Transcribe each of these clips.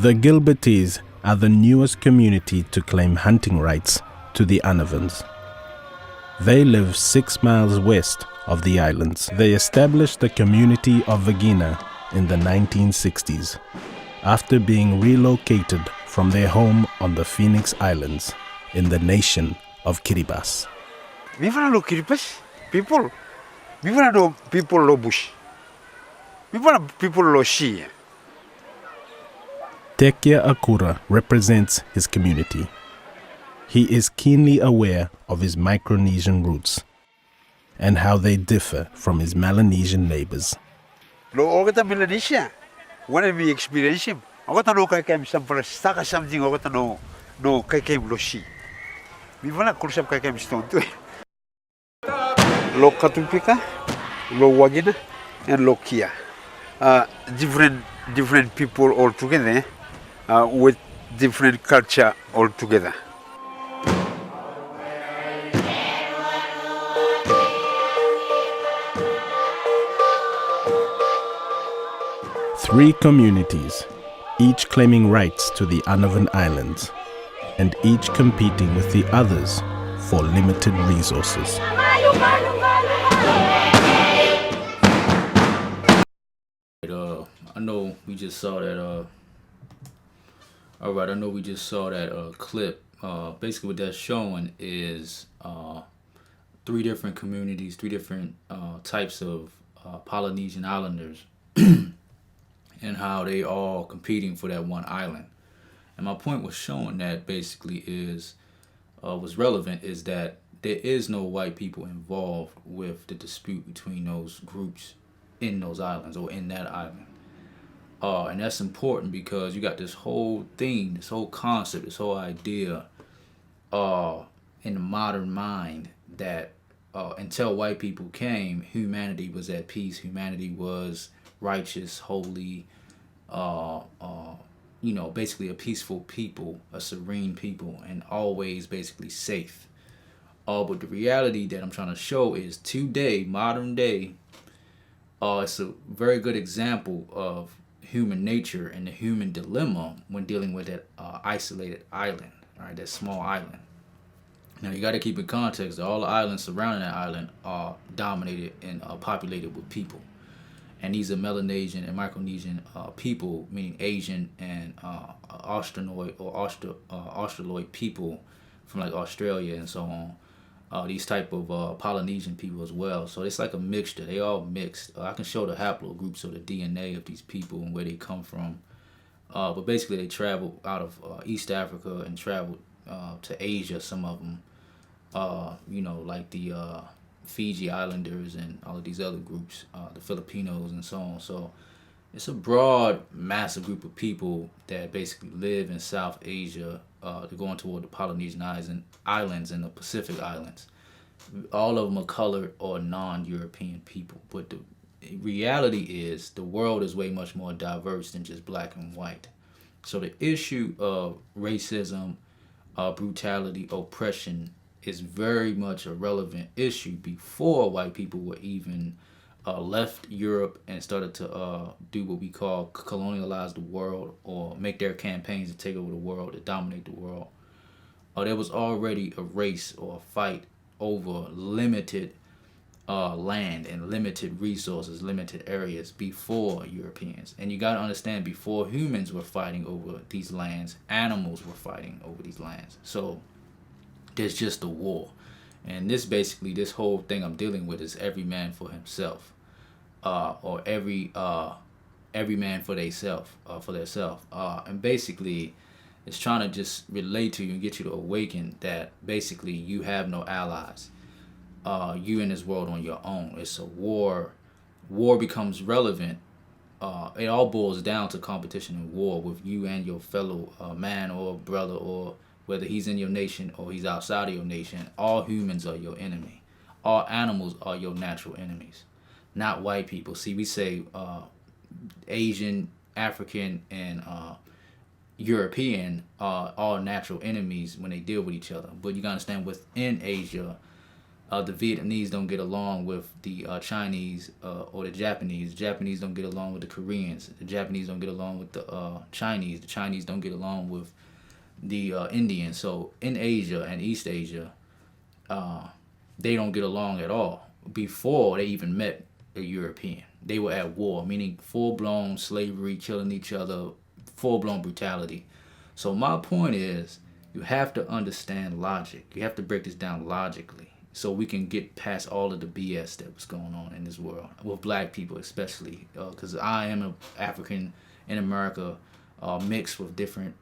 The Gilbertese are the newest community to claim hunting rights to the Anavans. They live 6 miles west of the islands. They established the community of Vagina in the 1960s after being relocated from their home on the Phoenix Islands in the nation of Kiribati. We want to know Kiribati people. We want to know people lo bush. We want to people lo sea. Tekia Akura represents his community. He is keenly aware of his Micronesian roots and how they differ from his Melanesian neighbors. Lo ogata Melanesia, when we experience him, ogata no kai kem some for staka something ogata no kai kem lo sea. We want to call some kai kem stone too. Lo Katupika, Lo Wagina, and Lo Kia. Different people all together. With different culture altogether. Three communities, each claiming rights to the Anavan Islands, and each competing with the others for limited resources. I know we just saw that. Alright, I know we just saw that clip. Basically what that's showing is 3 different communities, 3 different types of Polynesian islanders and how they all competing for that one island. And my point was showing that basically is, was relevant is that there is no white people involved with the dispute between those groups in those islands or in that island. And that's important because you got this whole thing, this whole concept, this whole idea in the modern mind that until white people came, humanity was at peace, humanity was righteous, holy, basically a peaceful people, a serene people, and always basically safe. But the reality that I'm trying to show is today, modern day, it's a very good example of human nature and the human dilemma when dealing with that isolated island, right? That small island. Now you got to keep in context that all the islands surrounding that island are dominated and populated with people, and these are Melanesian and Micronesian people, meaning Asian and Australoid or Australoid people from like Australia and so on. These type of Polynesian people as well. So it's like a mixture. They all mixed. I can show the haplogroups or the DNA of these people and where they come from. But basically they traveled out of East Africa and traveled to Asia, some of them. Like the Fiji Islanders and all of these other groups, the Filipinos and so on. So it's a broad, massive group of people that basically live in South Asia. They're going toward the Polynesian islands and the Pacific Islands. All of them are colored or non-European people. But the reality is the world is way much more diverse than just black and white. So the issue of racism, brutality, oppression is very much a relevant issue before white people were even left Europe and started to do what we call colonialize the world or make their campaigns to take over the world, to dominate the world. There was already a race or a fight over limited land and limited resources, limited areas before Europeans. And you got to understand, before humans were fighting over these lands, animals were fighting over these lands. So there's just a war. And this whole thing I'm dealing with is every man for himself. Or every man for themselves, and basically it's trying to just relate to you and get you to awaken that basically you have no allies. You in this world on your own. It's a war. War becomes relevant it all boils down to competition and war with you and your fellow man or brother, or whether he's in your nation or he's outside of your nation. All humans are your enemy. All animals are your natural enemies, not white people. See, we say Asian, African, and European are all natural enemies when they deal with each other. But you gotta understand, within Asia, the Vietnamese don't get along with the Chinese or the Japanese. The Japanese don't get along with the Koreans. The Japanese don't get along with the Chinese. The Chinese don't get along with the Indians. So in Asia and East Asia, they don't get along at all. Before they even met a European, they were at war, meaning full-blown slavery, killing each other, full-blown brutality. So my point is, you have to understand logic. You have to break this down logically, so we can get past all of the BS that was going on in this world with black people, especially because I am an African in America, mixed with different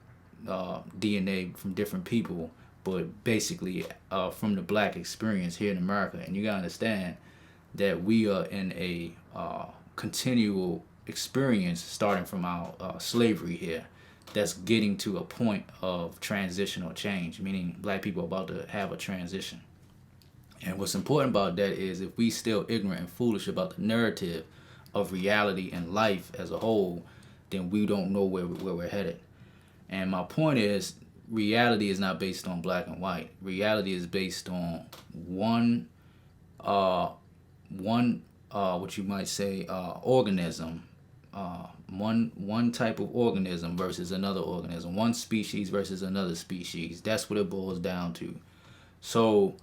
DNA from different people, but basically from the black experience here in America. And you gotta understand that we are in a continual experience starting from our slavery here, that's getting to a point of transitional change, meaning black people are about to have a transition. And what's important about that is, if we still ignorant and foolish about the narrative of reality and life as a whole, then we don't know where we're headed. And my point is, reality is not based on black and white. Reality is based on one what you might say organism, one type of organism versus another organism, one species versus another species. That's what it boils down to. So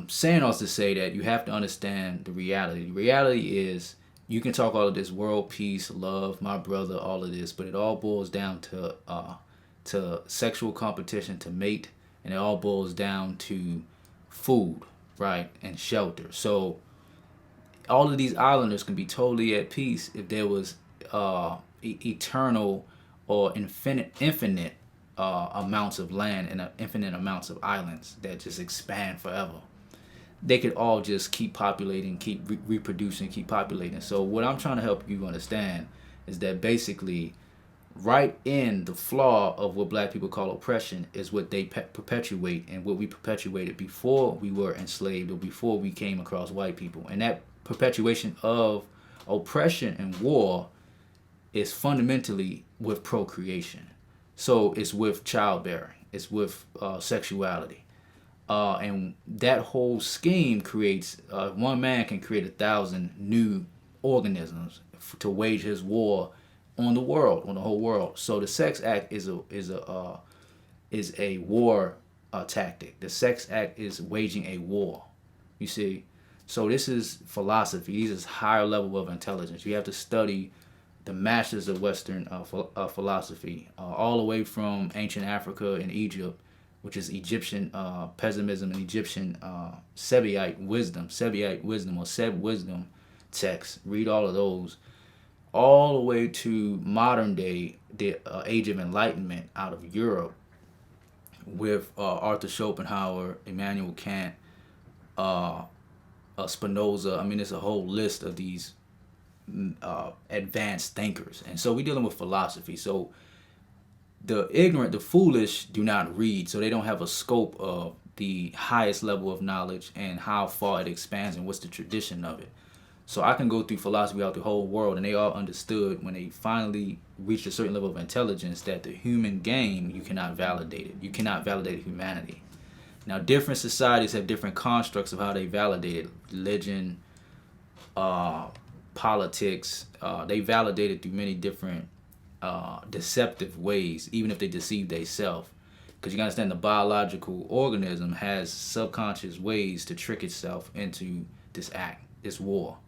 saying also to say that you have to understand the reality. The reality is, you can talk all of this world peace, love, my brother, all of this, but it all boils down to sexual competition to mate, and it all boils down to food, right, and shelter. So all of these islanders can be totally at peace if there was eternal or infinite amounts of land and infinite amounts of islands that just expand forever. They could all just keep populating, keep reproducing, keep populating. So what I'm trying to help you understand is that basically, right in the flaw of what black people call oppression is what they perpetuate, and what we perpetuated before we were enslaved or before we came across white people. And that perpetuation of oppression and war is fundamentally with procreation. So it's with childbearing, it's with sexuality. And that whole scheme creates, one man can create 1,000 new organisms to wage his war on the world, on the whole world. So the sex act is a war tactic. The sex act is waging a war. You see, so this is philosophy. This is higher level of intelligence. You have to study the masters of Western philosophy, all the way from ancient Africa and Egypt, which is Egyptian pessimism and Egyptian Sebite wisdom or Seb wisdom texts. Read all of those, all the way to modern day, the Age of Enlightenment out of Europe, with Arthur Schopenhauer, Immanuel Kant, Spinoza. I mean, there's a whole list of these advanced thinkers. And so we're dealing with philosophy. So the ignorant, the foolish do not read, so they don't have a scope of the highest level of knowledge and how far it expands and what's the tradition of it. So I can go through philosophy out the whole world, and they all understood when they finally reached a certain level of intelligence that the human game, you cannot validate it. You cannot validate humanity. Now, different societies have different constructs of how they validate it. Religion, politics, they validate it through many different deceptive ways, even if they deceive themselves. Because you gotta understand, the biological organism has subconscious ways to trick itself into this act, this war.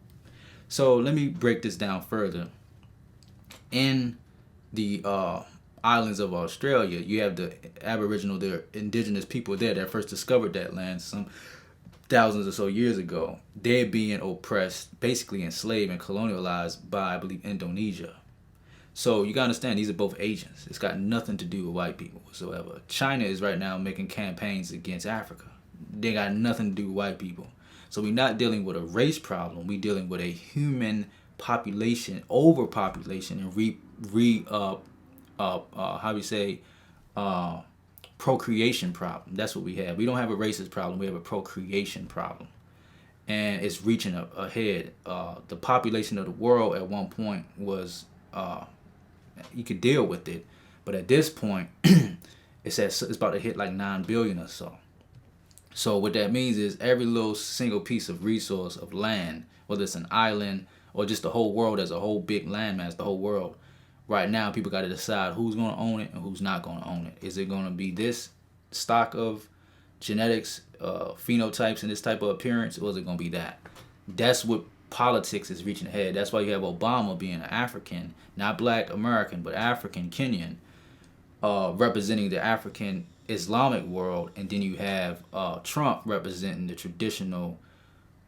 So let me break this down further. In the islands of Australia, you have the Aboriginal, the indigenous people there that first discovered that land some thousands or so years ago. They're being oppressed, basically enslaved and colonialized by, I believe, Indonesia. So you gotta understand, these are both Asians. It's got nothing to do with white people whatsoever. China is right now making campaigns against Africa. They got nothing to do with white people. So we're not dealing with a race problem. We're dealing with a human population, overpopulation, and how do you say, procreation problem. That's what we have. We don't have a racist problem. We have a procreation problem, and it's reaching ahead. The population of the world at one point was, you could deal with it, but at this point, it's about to hit like 9 billion or so. So what that means is every little single piece of resource of land, whether it's an island or just the whole world as a whole big landmass, the whole world. Right now, people got to decide who's going to own it and who's not going to own it. Is it going to be this stock of genetics, phenotypes, and this type of appearance, or is it going to be that? That's what politics is reaching ahead. That's why you have Obama being an African, not black American, but African Kenyan, representing the African Islamic world, and then you have Trump representing the traditional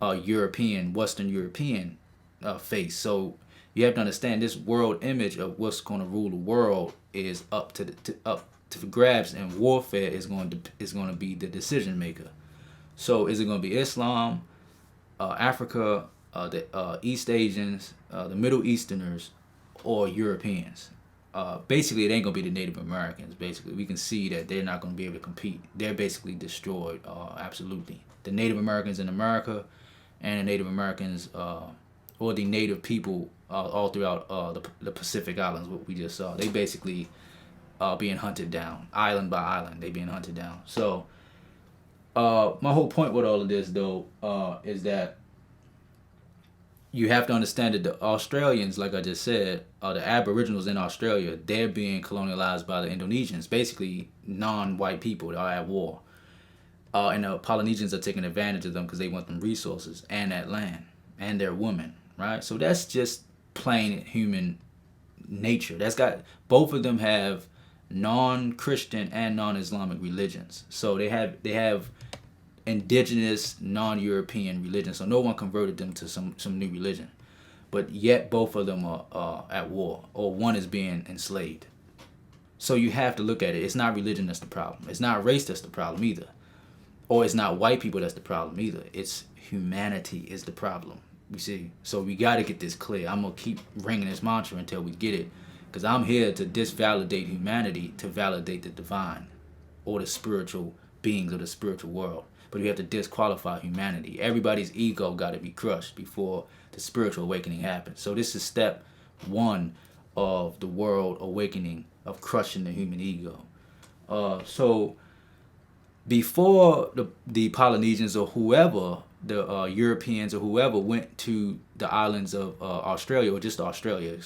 European, Western European face. So you have to understand this world image of what's going to rule the world is up to grabs, and warfare is going to be the decision maker. So is it going to be Islam, Africa, the East Asians, the Middle Easterners, or Europeans? Basically, it ain't gonna be the Native Americans. Basically, we can see that they're not gonna be able to compete. They're basically destroyed. Absolutely, the Native Americans in America, and the Native Americans, or the Native people all throughout the Pacific Islands. What we just saw, they basically being hunted down, island by island. They being hunted down. So, my whole point with all of this, though, is that you have to understand that the Australians, like I just said, the Aboriginals in Australia, they're being colonialized by the Indonesians, basically non-white people that are at war. And the Polynesians are taking advantage of them because they want them resources and that land and their women, right? So that's just plain human nature. Both of them have non-Christian and non-Islamic religions. So they have indigenous non-European religion, so no one converted them to some new religion, but yet both of them are at war, or one is being enslaved. So you have to look at it. It's not religion that's the problem. It's not race that's the problem either, or it's not white people that's the problem either. It's humanity is the problem. You see, so we got to get this clear. I'm gonna keep ringing this mantra until we get it, because I'm here to disvalidate humanity to validate the divine or the spiritual beings of the spiritual world. But we have to disqualify humanity. Everybody's ego got to be crushed before the spiritual awakening happens. So this is step one of the world awakening, of crushing the human ego. So before the Polynesians or whoever, the Europeans or whoever went to the islands of Australia, or just Australia,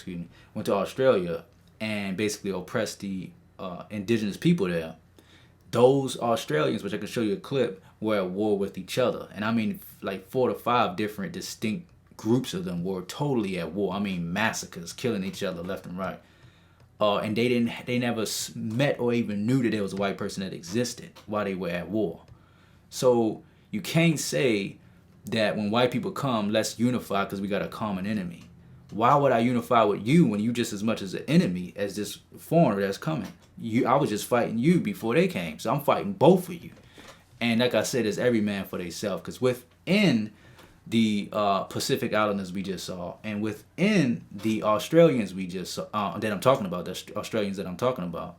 went to Australia and basically oppressed the indigenous people there, those Australians, which I can show you a clip, were at war with each other. And I mean, like 4 to 5 different distinct groups of them were totally at war. I mean, massacres, killing each other left and right. And they never met or even knew that there was a white person that existed while they were at war. So you can't say that when white people come, let's unify because we got a common enemy. Why would I unify with you when you just as much as an enemy as this foreigner that's coming? I was just fighting you before they came, so I'm fighting both of you. And like I said, it's every man for themselves, because within the Pacific Islanders we just saw, and within the Australians we just saw, that I'm talking about, the Australians that I'm talking about,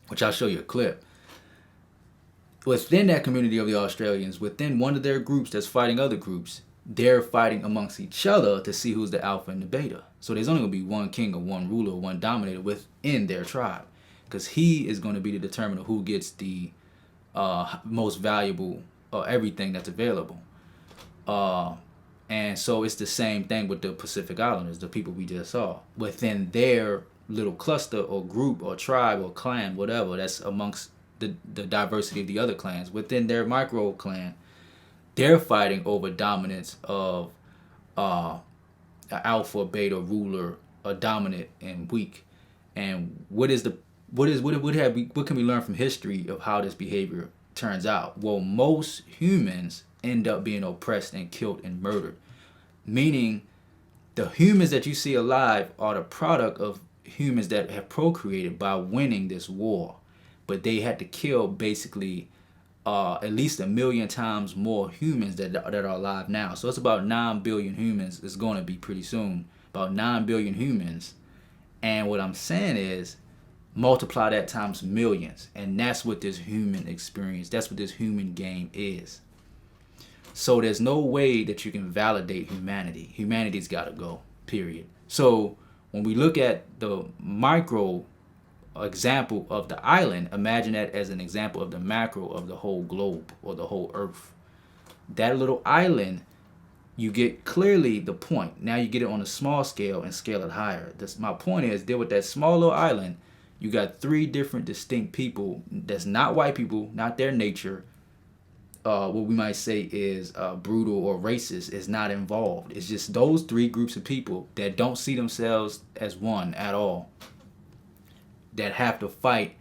which I'll show you a clip. Within that community of the Australians, within one of their groups that's fighting other groups, they're fighting amongst each other to see who's the alpha and the beta. So there's only going to be one king or one ruler or one dominator within their tribe, because he is going to be the determiner who gets the most valuable everything that's available. And so it's the same thing with the Pacific Islanders, the people we just saw. Within their little cluster or group or tribe or clan, whatever, that's amongst the diversity of the other clans, within their micro clan, they're fighting over dominance of an alpha, beta, ruler, a dominant and weak. And what can we learn from history of how this behavior turns out? Well, most humans end up being oppressed and killed and murdered. Meaning the humans that you see alive are the product of humans that have procreated by winning this war. But they had to kill basically at least 1 million times more humans that are alive now. So it's about 9 billion humans. It's going to be pretty soon about 9 billion humans. And what I'm saying is, multiply that times millions. And that's what this human experience, that's what this human game is. So there's no way that you can validate humanity. Humanity's got to go, period. So when we look at the micro example of the island, imagine that as an example of the macro of the whole globe or the whole earth. That little island, you get clearly the point. Now you get it on a small scale and scale it higher. My point is, deal with that small little island. You got 3 different distinct people that's not white people, not their nature. What we might say is brutal or racist is not involved. It's just those 3 groups of people that don't see themselves as one at all, that have to fight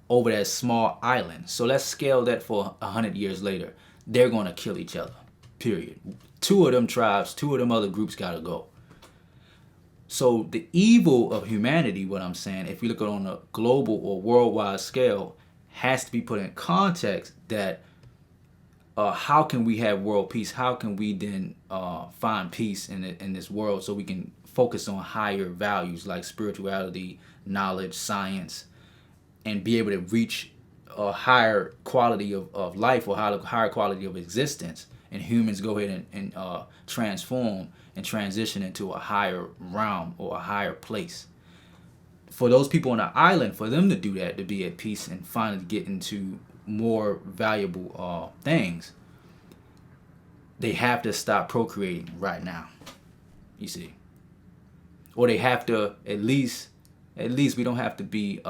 over that small island. So let's scale that for 100 years later. They're going to kill each other, period. 2 of them tribes, 2 of them other groups got to go. So the evil of humanity, what I'm saying, if you look at it on a global or worldwide scale, has to be put in context that how can we have world peace? How can we then find peace in this world so we can focus on higher values like spirituality, knowledge, science, and be able to reach a higher quality of life or higher quality of existence, and humans go ahead and transform and transition into a higher realm or a higher place. For those people on the island, for them to do that, to be at peace and finally get into more valuable things, they have to stop procreating right now, you see. Or they have to at least we don't have to be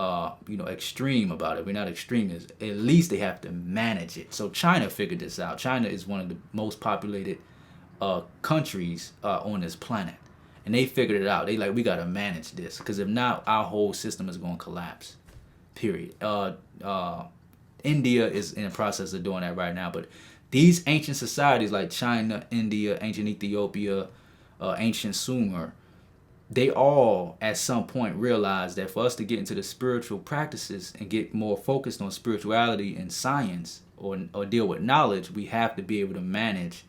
extreme about it. We're not extremists. At least they have to manage it. So China figured this out. China is one of the most populated countries on this planet, and they figured it out. They like, we got to manage this, because if not, our whole system is going to collapse, period. India is in the process of doing that right now. But these ancient societies like China, India, ancient Ethiopia, ancient Sumer, they all at some point realized that for us to get into the spiritual practices and get more focused on spirituality and science, or deal with knowledge, we have to be able to manage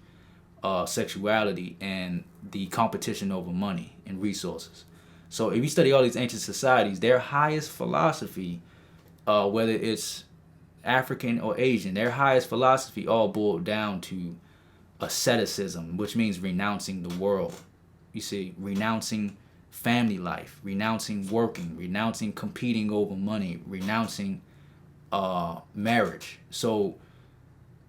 sexuality and the competition over money and resources. So if you study all these ancient societies, their highest philosophy, whether it's African or Asian, their highest philosophy all boiled down to asceticism, which means renouncing the world. You see, renouncing family life, renouncing working, renouncing competing over money, renouncing marriage. So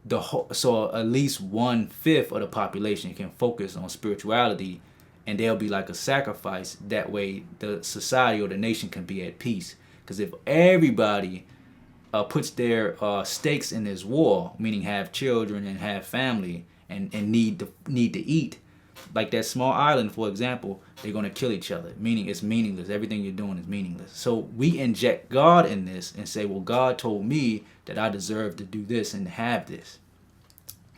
at least 1/5 of the population can focus on spirituality, and there'll be like a sacrifice. That way the society or the nation can be at peace. Because if everybody puts their stakes in this war, meaning have children and have family and need to eat, like that small island, for example, they're going to kill each other, meaning it's meaningless. Everything you're doing is meaningless. So we inject God in this and say, well, God told me that I deserve to do this and have this.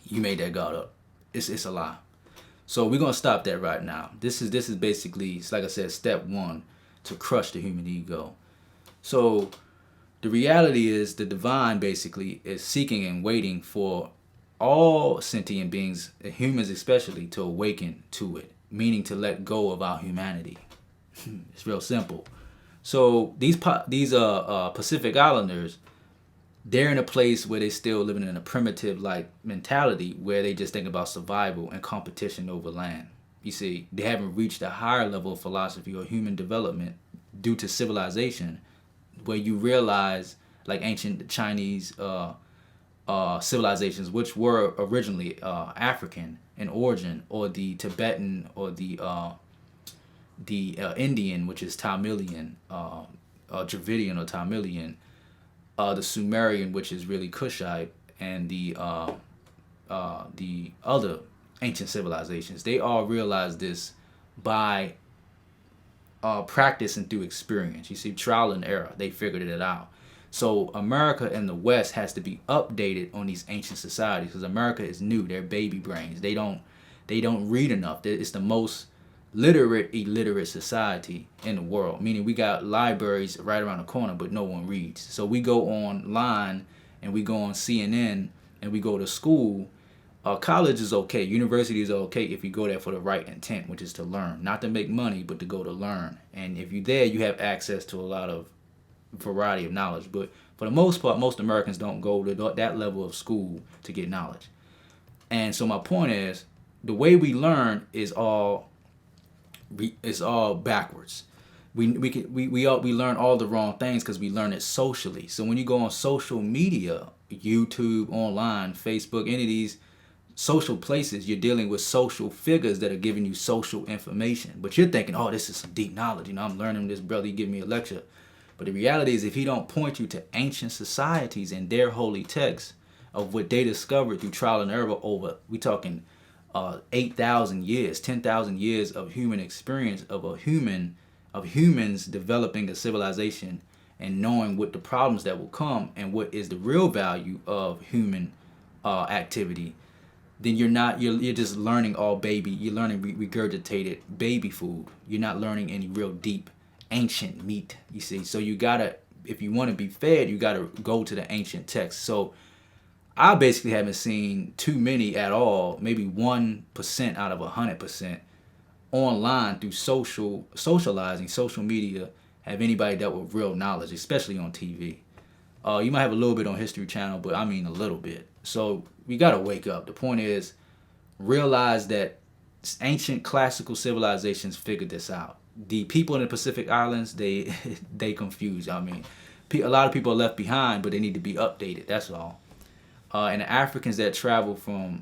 You made that God up. It's a lie. So we're going to stop that right now. This is basically, like I said, step 1 to crush the human ego. So the reality is, the divine basically is seeking and waiting for all sentient beings, humans especially, to awaken to it, meaning to let go of our humanity. It's real simple. So these Pacific Islanders, they're in a place where they're still living in a primitive like mentality, where they just think about survival and competition over land. You see, they haven't reached a higher level of philosophy or human development due to civilization, where you realize, like ancient Chinese civilizations, which were originally African in origin, or the Tibetan, or the Indian, which is Tamilian, Dravidian or Tamilian, the Sumerian, which is really Kushite, and the other ancient civilizations. They all realized this by practice and through experience. You see, trial and error. They figured it out. So America and the West has to be updated on these ancient societies, because America is new. They're baby brains. They don't read enough. It's the most illiterate society in the world, meaning we got libraries right around the corner, but no one reads. So we go online and we go on CNN and we go to school College is okay. University is okay if you go there for the right intent, which is to learn, not to make money, but to go to learn. And if you're there, you have access to a lot of variety of knowledge. But for the most part, most Americans don't go to that level of school to get knowledge. And so my point is, the way we learn is all backwards. We learn all the wrong things because we learn it socially. So when you go on social media, YouTube, online, Facebook, any of these social places, you're dealing with social figures that are giving you social information. But you're thinking, oh, this is some deep knowledge. I'm learning this brother, he give me a lecture. But the reality is, if he don't point you to ancient societies and their holy texts of what they discovered through trial and error over, we talking 8,000 years, 10,000 years of human experience of humans developing a civilization and knowing what the problems that will come and what is the real value of human activity, then you're just learning all baby. You're learning regurgitated baby food. You're not learning any real deep ancient meat. You see, so you gotta, if you want to be fed, you gotta go to the ancient texts. So I basically haven't seen too many at all, maybe 1% out of 100% online through socializing, social media, have anybody dealt with real knowledge, especially on TV. You might have a little bit on History Channel, but I mean a little bit. So we gotta wake up. The point is, realize that ancient classical civilizations figured this out. The people in the Pacific Islands, they confused. I mean, a lot of people are left behind, but they need to be updated. That's all. And the Africans that travel from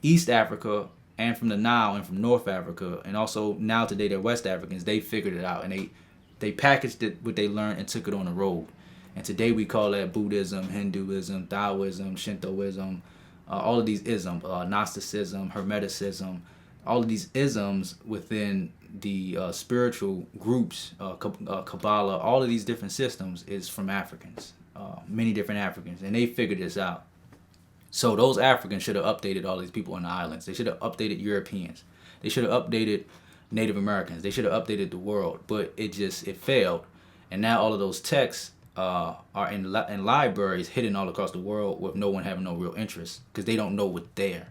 East Africa and from the Nile and from North Africa, and also now today they're West Africans, they figured it out, and they packaged it, what they learned, and took it on the road. And today we call that Buddhism, Hinduism, Taoism, Shintoism, all of these isms, Gnosticism, Hermeticism, all of these isms within the spiritual groups, Kabbalah, all of these different systems is from Africans, many different Africans, and they figured this out. So those Africans should have updated all these people on the islands. They should have updated Europeans. They should have updated Native Americans. They should have updated the world, but it failed. And now all of those texts are in libraries hidden all across the world with no one having no real interest because they don't know what's there.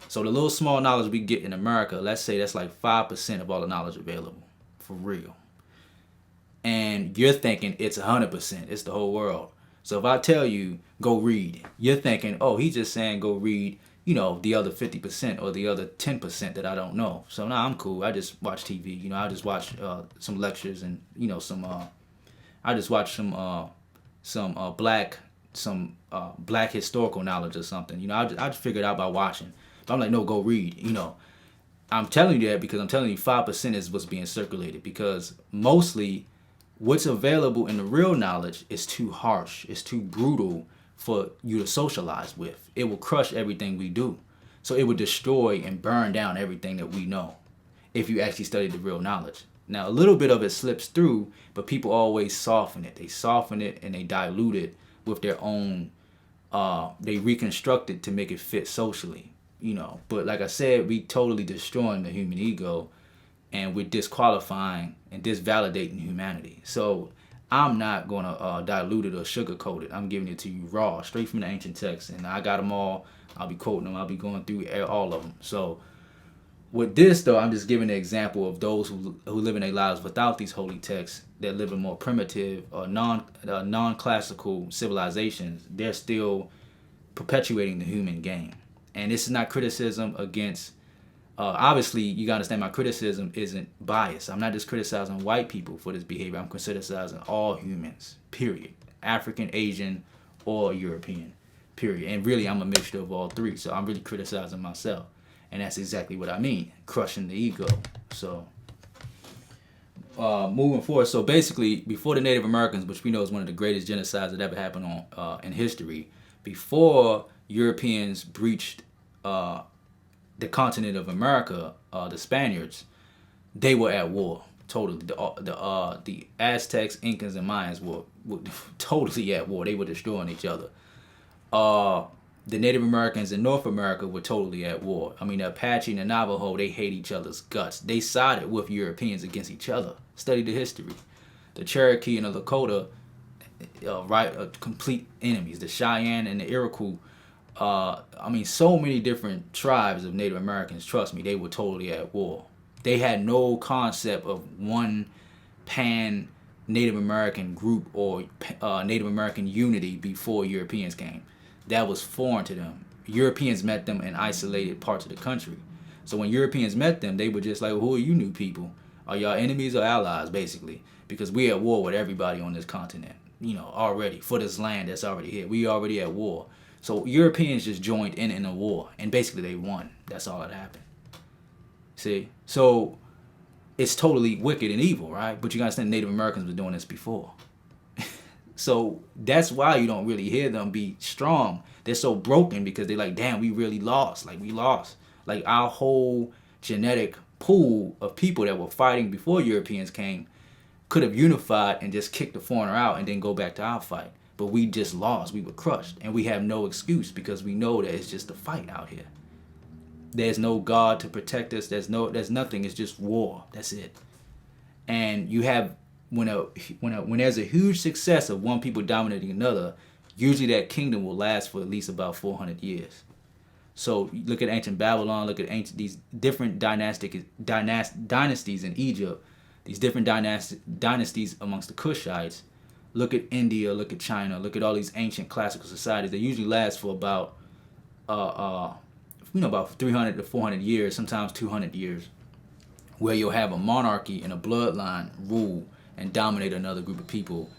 So the little small knowledge we get in America, let's say that's like 5% of all the knowledge available, for real. And you're thinking it's 100%, it's the whole world. So if I tell you, go read, you're thinking, oh, he's just saying go read, the other 50% or the other 10% that I don't know. So now I'm cool. I just watch TV. I just watch some lectures and, I just watch some black historical knowledge or something. I just figure it out by watching. But I'm like, no, go read. I'm telling you that because I'm telling you 5% is what's being circulated, because mostly what's available in the real knowledge is too harsh. It's too brutal for you to socialize with. It will crush everything we do. So it will destroy and burn down everything that we know if you actually study the real knowledge. Now, a little bit of it slips through, but people always soften it. They soften it and they dilute it with their own, they reconstruct it to make it fit socially, But like I said, we totally destroying the human ego, and we're disqualifying and disvalidating humanity. So I'm not going to dilute it or sugarcoat it. I'm giving it to you raw, straight from the ancient texts. And I got them all. I'll be quoting them. I'll be going through all of them. So with this, though, I'm just giving an example of those who live in their lives without these holy texts, that live in more primitive or non-classical civilizations. They're still perpetuating the human game. And this is not criticism against, obviously, you gotta understand my criticism isn't biased. I'm not just criticizing white people for this behavior. I'm criticizing all humans, period. African, Asian, or European, period. And really, I'm a mixture of all three. So I'm really criticizing myself. And that's exactly what I mean, crushing the ego. So moving forward, so basically, before the Native Americans, which we know is one of the greatest genocides that ever happened in history, before Europeans breached the continent of America, the Spaniards, they were at war. Totally, the Aztecs, Incans, and Mayans were totally at war. They were destroying each other. The Native Americans in North America were totally at war. I mean, the Apache and the Navajo, they hate each other's guts. They sided with Europeans against each other. Study the history. The Cherokee and the Lakota, complete enemies. The Cheyenne and the Iroquois I mean, so many different tribes of Native Americans, trust me, they were totally at war. They had no concept of one pan Native American group or Native American unity before Europeans came. That was foreign to them. Europeans met them in isolated parts of the country. So when Europeans met them, they were just like, well, who are you new people? Are y'all enemies or allies, basically? Because we at war with everybody on this continent, already, for this land that's already here. We already at war. So Europeans just joined in a war, and basically they won. That's all that happened. See? So it's totally wicked and evil, right? But you gotta understand Native Americans were doing this before. So that's why you don't really hear them be strong. They're so broken because they're like, damn, we really lost. Like, we lost. Like, our whole genetic pool of people that were fighting before Europeans came could have unified and just kicked the foreigner out and then go back to our fight. But we just lost. We were crushed. And we have no excuse because we know that it's just a fight out here. There's no God to protect us. There's nothing. It's just war. That's it. And you have when there's a huge success of one people dominating another, usually that kingdom will last for at least about 400 years. So look at ancient Babylon. Look at these different dynasties in Egypt. These different dynasties amongst the Kushites. Look at India. Look at China. Look at all these ancient classical societies. They usually last for about about 300 to 400 years, sometimes 200 years, where you'll have a monarchy and a bloodline rule and dominate another group of people,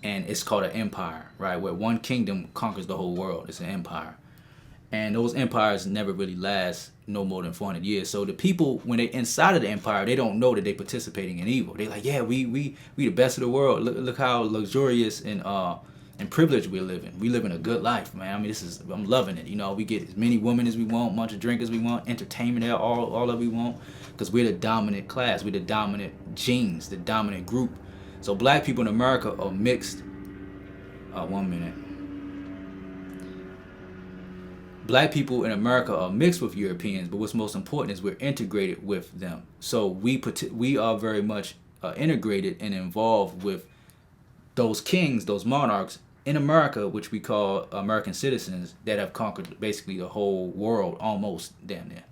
and it's called an empire, right? Where one kingdom conquers the whole world. It's an empire. And those empires never really last no more than 400 years. So the people, when they inside of the empire, they don't know that they're participating in evil. They're like, yeah, we the best of the world. Look how luxurious and privileged we're living. We living a good life, man. I mean, I'm loving it. We get as many women as we want, much of drink as we want, entertainment, all that we want, because we're the dominant class. We're the dominant genes, the dominant group. So black people in America are mixed. 1 minute. Black people in America are mixed with Europeans, but what's most important is we're integrated with them. So we are very much integrated and involved with those kings, those monarchs in America, which we call American citizens, that have conquered basically the whole world, almost damn near,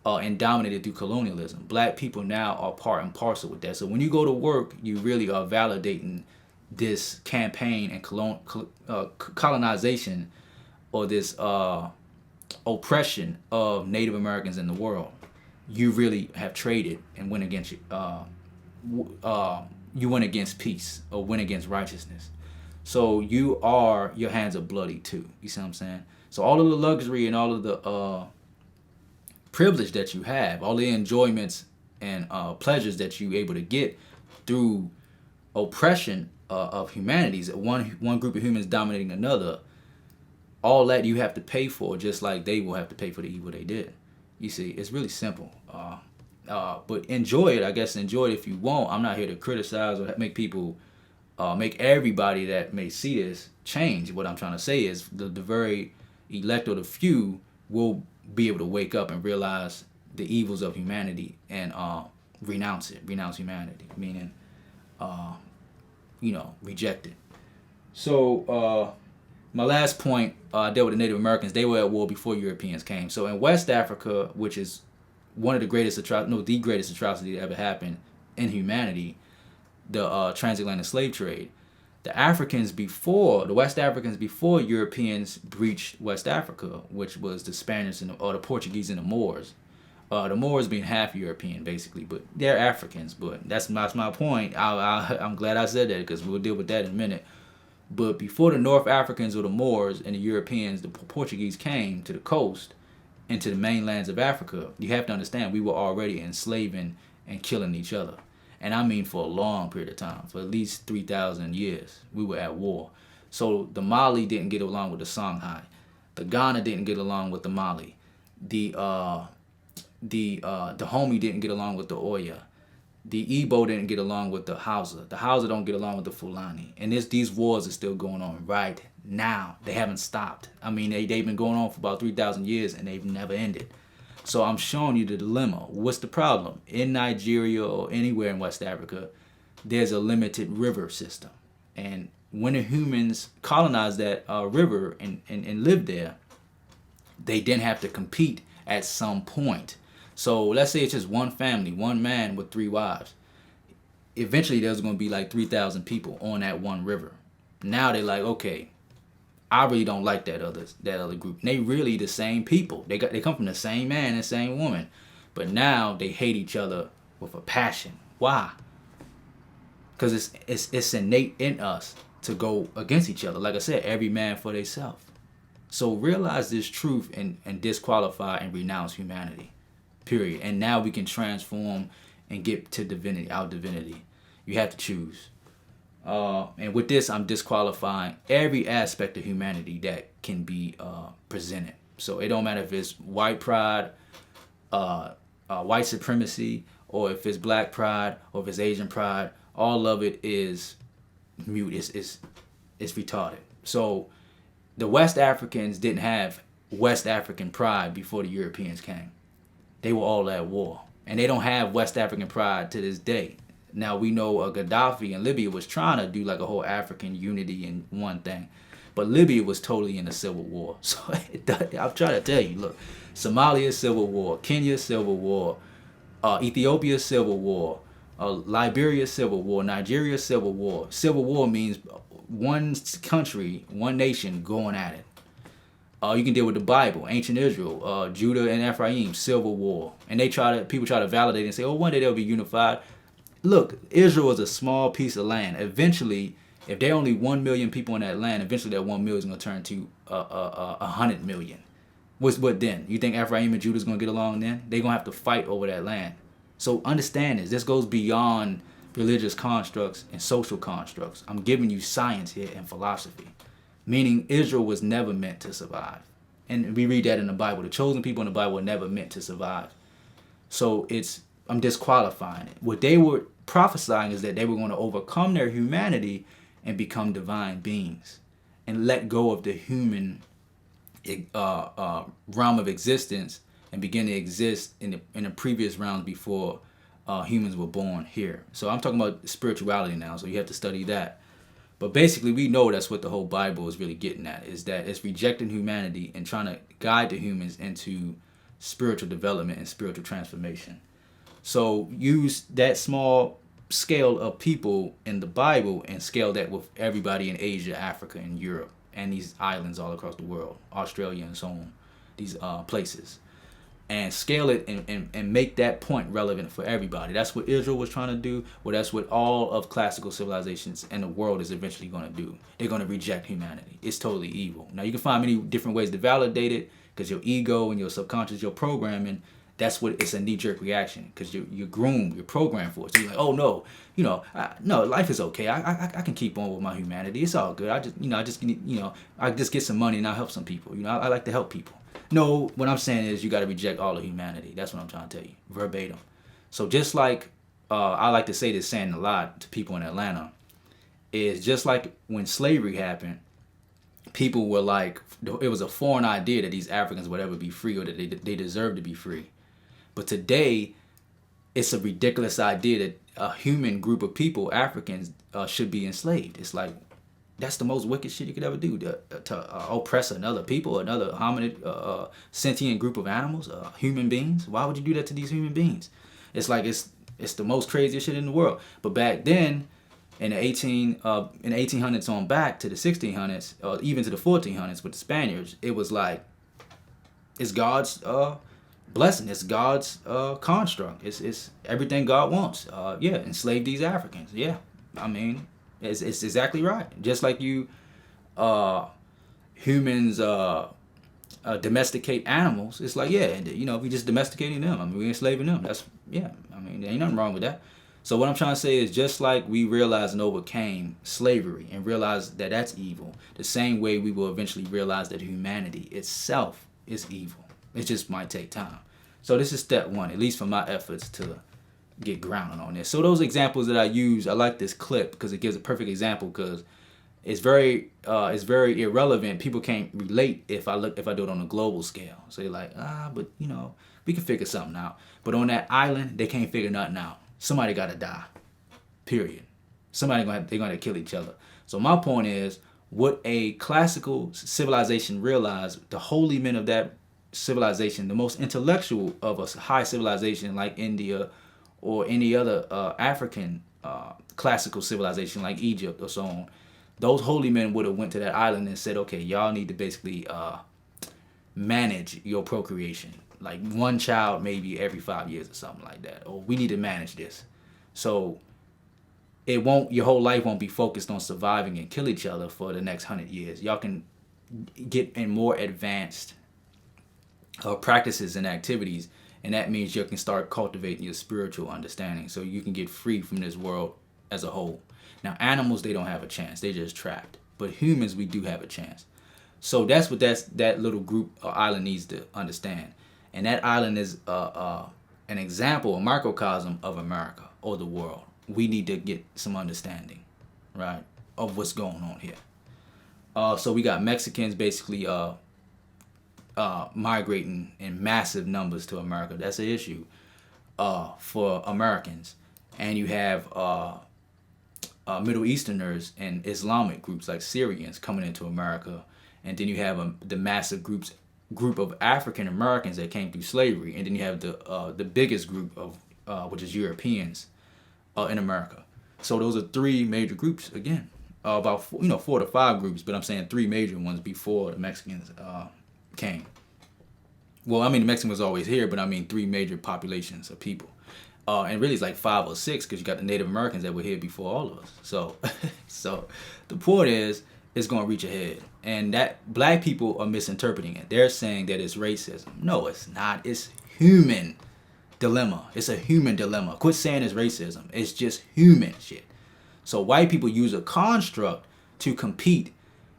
and dominated through colonialism. Black people now are part and parcel with that. So when you go to work, you really are validating this campaign and colonization, or this oppression of Native Americans in the world. You really have traded and went against you went against peace or went against righteousness. So your hands are bloody too. You see what I'm saying? So all of the luxury and all of the privilege that you have, all the enjoyments and pleasures that you're able to get through oppression of humanities, one group of humans dominating another, all that you have to pay for, just like they will have to pay for the evil they did. You see, it's really simple. But enjoy it, I guess. Enjoy it if you want. I'm not here to criticize or make people, make everybody that may see this change. What I'm trying to say is the very elect or the few will be able to wake up and realize the evils of humanity and renounce humanity, meaning, reject it. So, my last point, I dealt with the Native Americans. They were at war before Europeans came. So in West Africa, which is the greatest atrocity that ever happened in humanity, the transatlantic slave trade. The West Africans before Europeans breached West Africa, which was the Spaniards or the Portuguese and the Moors. The Moors being half European, basically, but they're Africans. But that's my point. I'm glad I said that, because we'll deal with that in a minute. But before the North Africans or the Moors and the Europeans, the Portuguese came to the coast and to the mainlands of Africa, you have to understand we were already enslaving and killing each other. And I mean for a long period of time, for at least 3,000 years, we were at war. So the Mali didn't get along with the Songhai. The Ghana didn't get along with the Mali. The Dahomey didn't get along with the Oya. The Igbo didn't get along with the Hausa. The Hausa don't get along with the Fulani. And these wars are still going on right now. They haven't stopped. I mean, they've been going on for about 3,000 years and they've never ended. So I'm showing you the dilemma. What's the problem? In Nigeria or anywhere in West Africa, there's a limited river system. And when the humans colonized that river and lived there, they didn't have to compete at some point. So let's say it's just one family, one man with 3 wives. Eventually there's going to be like 3,000 people on that one river. Now they're like, okay, I really don't like that other group. And they really the same people. They come from the same man and same woman. But now they hate each other with a passion. Why? Because it's innate in us to go against each other. Like I said, every man for themselves. So realize this truth and disqualify and renounce humanity. Period. And now we can transform and get to divinity, our divinity. You have to choose. And with this, I'm disqualifying every aspect of humanity that can be presented. So it don't matter if it's white pride, white supremacy, or if it's black pride, or if it's Asian pride. All of it is mute. It's retarded. So the West Africans didn't have West African pride before the Europeans came. They were all at war. And they don't have West African pride to this day. Now we know Gaddafi in Libya was trying to do like a whole African unity in one thing. But Libya was totally in a civil war. So I'm trying to tell you, look, Somalia civil war, Kenya civil war, Ethiopia civil war, Liberia civil war, Nigeria civil war. Civil war means one country, one nation going at it. You can deal with the Bible, ancient Israel, Judah and Ephraim, civil war. And people try to validate and say, oh, one day they'll be unified. Look, Israel is a small piece of land. Eventually, if there are only 1 million people in that land, eventually that 1 million is going to turn to 100 million. What then? You think Ephraim and Judah is going to get along then? They're going to have to fight over that land. So understand this. This goes beyond religious constructs and social constructs. I'm giving you science here and philosophy. Meaning Israel was never meant to survive. And we read that in the Bible. The chosen people in the Bible were never meant to survive. So I'm disqualifying it. What they were prophesying is that they were going to overcome their humanity and become divine beings and let go of the human realm of existence and begin to exist in the previous realms before humans were born here. So I'm talking about spirituality now, so you have to study that. But basically, we know that's what the whole Bible is really getting at, is that it's rejecting humanity and trying to guide the humans into spiritual development and spiritual transformation. So use that small scale of people in the Bible and scale that with everybody in Asia, Africa, and Europe, and these islands all across the world, Australia and so on, these places. And scale it and make that point relevant for everybody. That's what Israel was trying to do. Well, that's what all of classical civilizations in the world is eventually going to do. They're going to reject humanity. It's totally evil. Now, you can find many different ways to validate it, because your ego and your subconscious, your programming, that's what it's a knee-jerk reaction, because you're groomed, you're programmed for it. So you're like, oh no, no, life is okay. I can keep on with my humanity. It's all good. I just get some money and I'll help some people. I like to help people. No, what I'm saying is you got to reject all of humanity. That's what I'm trying to tell you, verbatim. So just like I like to say this saying a lot to people in Atlanta, is just like when slavery happened, people were like, it was a foreign idea that these Africans would ever be free, or that they deserve to be free. But today, it's a ridiculous idea that a human group of people, Africans, should be enslaved. It's like, that's the most wicked shit you could ever do, to oppress another people, another hominid, sentient group of animals, human beings. Why would you do that to these human beings? It's like it's the most craziest shit in the world. But back then, in the 1800s on back to the 1600s, or even to the 1400s with the Spaniards, it was like, it's God's blessing. It's God's construct. It's everything God wants. Enslave these Africans. Yeah, I mean, it's exactly right. Just like humans domesticate animals. It's like, we just domesticating them. I mean, we enslaving them. There ain't nothing wrong with that. So what I'm trying to say is, just like we realized and overcame slavery and realized that that's evil, the same way we will eventually realize that humanity itself is evil. It just might take time. So this is step one, at least for my efforts to get grounded on this. So those examples that I use, I like this clip because it gives a perfect example, because it's very irrelevant. People can't relate if I do it on a global scale. So they're like, but we can figure something out. But on that island, they can't figure nothing out. Somebody got to die. Period. They're going to kill each other. So my point is, what a classical civilization realized, the holy men of that civilization, the most intellectual of a high civilization like India or any other African classical civilization like Egypt or so on, those holy men would have went to that island and said, okay, y'all need to basically manage your procreation. Like one child maybe every 5 years or something like that. Or we need to manage this. So your whole life won't be focused on surviving and kill each other for the next 100 years. Y'all can get in more advanced practices and activities, and that means you can start cultivating your spiritual understanding so you can get free from this world as a whole. Now, animals, they don't have a chance. They're just trapped. But humans, we do have a chance. So that's what that little group or island needs to understand. And that island is an example, a microcosm of America or the world. We need to get some understanding, right, of what's going on here. So we got Mexicans basically migrating in massive numbers to America. That's an issue for Americans. And you have Middle Easterners and Islamic groups like Syrians coming into America. And then you have the massive group of African Americans that came through slavery. And then you have the biggest group of which is Europeans in America. So those are three major groups again. About 4 to 5 groups, but I'm saying 3 major ones before the Mexicans came. Well, I mean the Mexicans was always here, but I mean 3 major populations of people. And really it's like 5 or 6 because you got the Native Americans that were here before all of us. So, so the point is, it's going to reach ahead. And that black people are misinterpreting it. They're saying that it's racism. No, it's not. It's human dilemma. It's a human dilemma. Quit saying it's racism. It's just human shit. So white people use a construct to compete.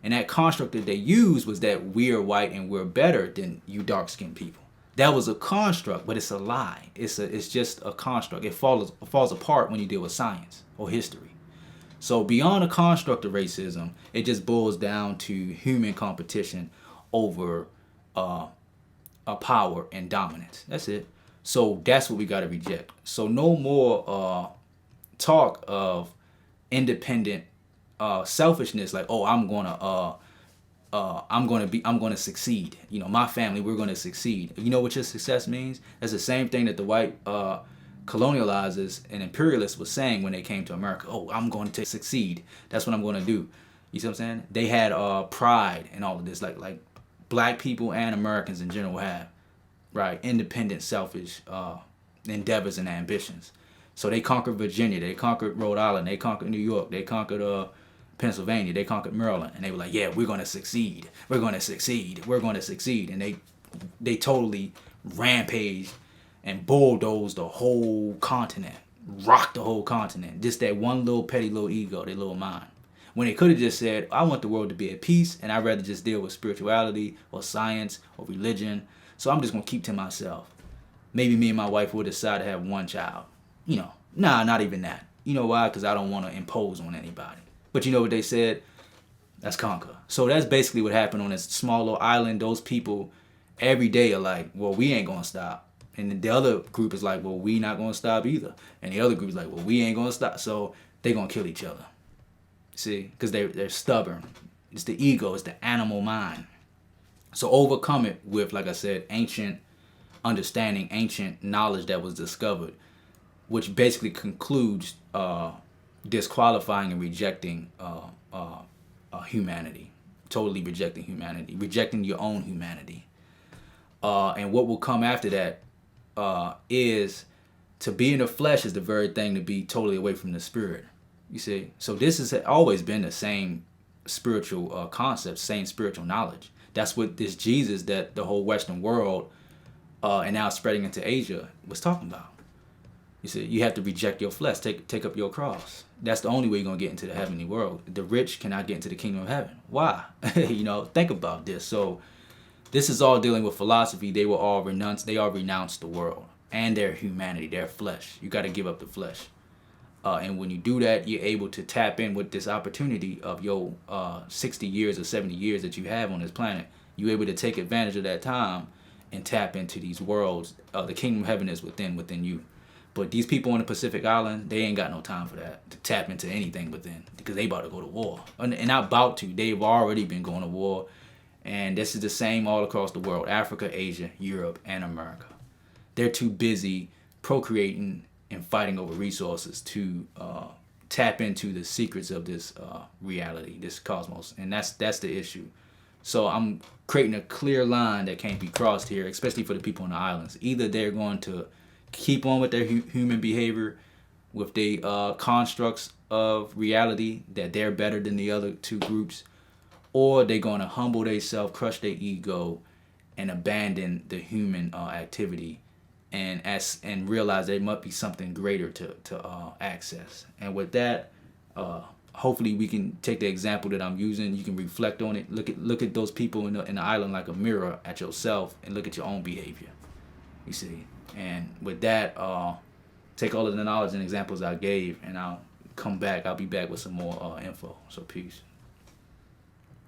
And that construct that they used was that we're white and we're better than you dark-skinned people. That was a construct, but it's a lie. It's just a construct. It falls apart when you deal with science or history. So beyond the construct of racism, it just boils down to human competition over power and dominance. That's it. So that's what we got to reject. So no more talk of independent selfishness, like, oh, I'm gonna succeed. You know, my family, we're gonna succeed. You know what your success means? That's the same thing that the white colonializers and imperialists was saying when they came to America. Oh, I'm going to succeed. That's what I'm going to do. You see what I'm saying? They had pride and all of this, like black people and Americans in general have, right? Independent, selfish endeavors and ambitions. So they conquered Virginia, they conquered Rhode Island, they conquered New York, they conquered Pennsylvania, they conquered Maryland, and they were like, yeah, we're going to succeed. We're going to succeed. We're going to succeed. And they totally rampaged and bulldozed the whole continent, rocked the whole continent. Just that one little petty little ego, their little mind. When they could have just said, I want the world to be at peace, and I'd rather just deal with spirituality or science or religion. So I'm just going to keep to myself. Maybe me and my wife would decide to have one child. You know, not even that. You know why? Because I don't want to impose on anybody. But you know what they said? Let's conquer. So that's basically what happened on this small little island. Those people every day are like, well, we ain't going to stop. And the other group is like, well, we not going to stop either. And the other group is like, well, we ain't going to stop. So they going to kill each other. See? Because they're stubborn. It's the ego. It's the animal mind. So overcome it with, like I said, ancient understanding, ancient knowledge that was discovered, which basically concludes disqualifying and rejecting humanity. Totally rejecting humanity. Rejecting your own humanity. And what will come after that is to be in the flesh is the very thing to be totally away from the spirit. You see? So this has always been the same spiritual concept, same spiritual knowledge. That's what this Jesus that the whole Western world and now spreading into Asia was talking about. You see, you have to reject your flesh, take up your cross. That's the only way you're going to get into the heavenly world. The rich cannot get into the kingdom of heaven. Why? You know, think about this. So this is all dealing with philosophy. They all renounced the world and their humanity, their flesh. You got to give up the flesh. And when you do that, you're able to tap in with this opportunity of your 60 years or 70 years that you have on this planet. You're able to take advantage of that time and tap into these worlds. The kingdom of heaven is within you. But these people on the Pacific Island, they ain't got no time for that, to tap into anything within, because they about to go to war. And not about to. They've already been going to war. And this is the same all across the world: Africa, Asia, Europe, and America. They're too busy procreating and fighting over resources to tap into the secrets of this reality, this cosmos, and that's the issue. So I'm creating a clear line that can't be crossed here, especially for the people on the islands. Either they're going to keep on with their human behavior, with the constructs of reality that they're better than the other two groups, or they're going to humble themselves, crush their ego, and abandon the human activity, and realize there must be something greater to access. And with that, hopefully we can take the example that I'm using. You can reflect on it. Look at those people in the island like a mirror at yourself, and look at your own behavior. You see. And with that, take all of the knowledge and examples I gave, and I'll come back. I'll be back with some more info. So peace.